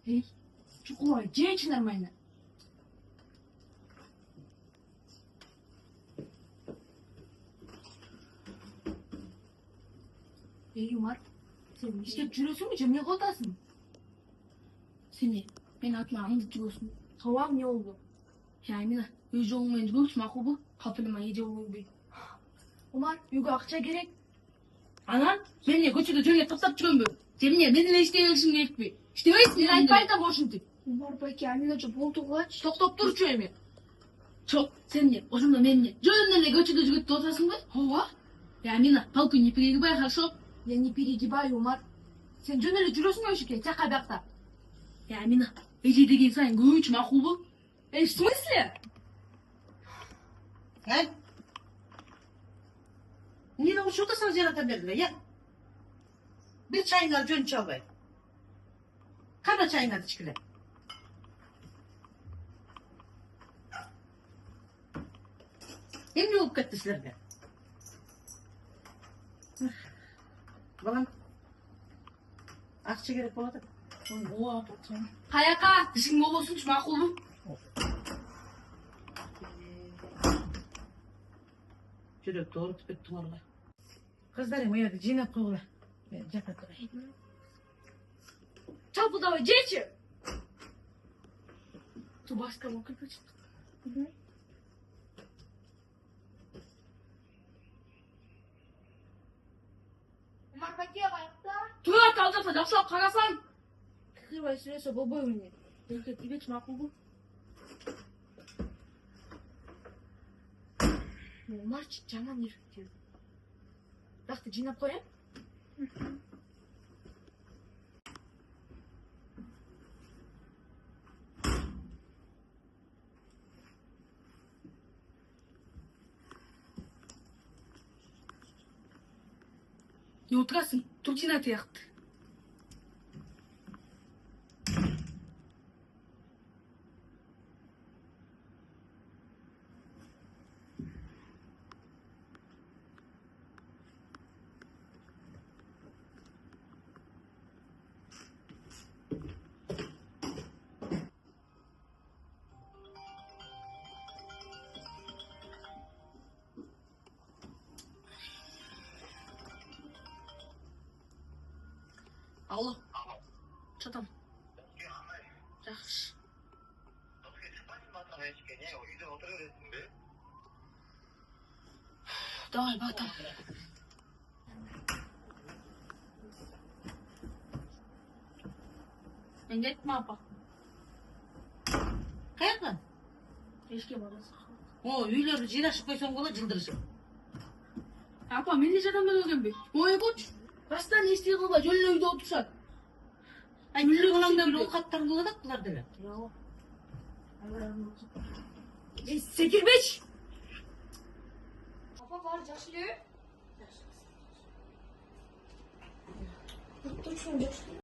Эй, чукура, жейчи нормально. Эй, Умар, sen iştep жүрөсүңбү же эмне кылып атасың? Seni, ben atmağımı tutuyorsun. Tamam, ne oldu? Yani yüzü olmayınca bu uçmak bu. Kapılma iyice olur bir. Umar, үйгө акча керек. Anan, ben ne kötü de şöyle taptap çıkıyorum böyle. Cemile, benimle işleyebilirsin gerek mi? İştemeysin. Мен айтпай да ошентип. Умар байке, Аминачы болду кылачы. Токтоп турчу эми. Çok, sen ne? Ошондо мен не? Жөнүнөн эле көчөдө жүгүп отурасыңбы? Ооба. Я Амина, палку не перегибай, хорошо? Я не перегибаю, Умар. Сен жөн эле жүрөсүң эшикке, жака биякта. Я Амина, эже деген сайын көбүч макулбу? Эй, в смысле? Gel. Niye uçurda sana ziyarete verdiler ya? Bir çayınlar cön çabay. Kada çayınlar çıkıla. Hem yok kattı sizlerden. Balam. Akça gerek oladı. Ооба, потом. Каяка? Дишиң болбосунчу макулбу? Çürek doğru tüpek tuvarla. Kızlarım o yerde cinet koğula. Ben jaka koyayım. Чалпылдабай жейчи. Тубаска окуп чыкты. Умар байке, каякта? Тура талжаса жакшылап карасаң. Кырбай сүрөсө болбойбу эмне? Эркек тибеч макулбу? Умарчы жаман эркек. Биракты жыйнап коеюн. Не отырасың? Турчина тыяқты. Алло. Чатам. Жакшы. Давай, батам. Мен кеттим, апа. Kayakla. Эшикке барасың. O üyleri jinaşıp koysan kola cıldırışım. Апа, мен де жатам деп келгенби? Ойбочу. Бастан эстей кылбай жөн эле үйдө отурушат. Ay müllü olanlar bile o kattan kıladak kılar dile. Эй, секирбечи. Апа, баары жакшы элеби? Точно жакшы.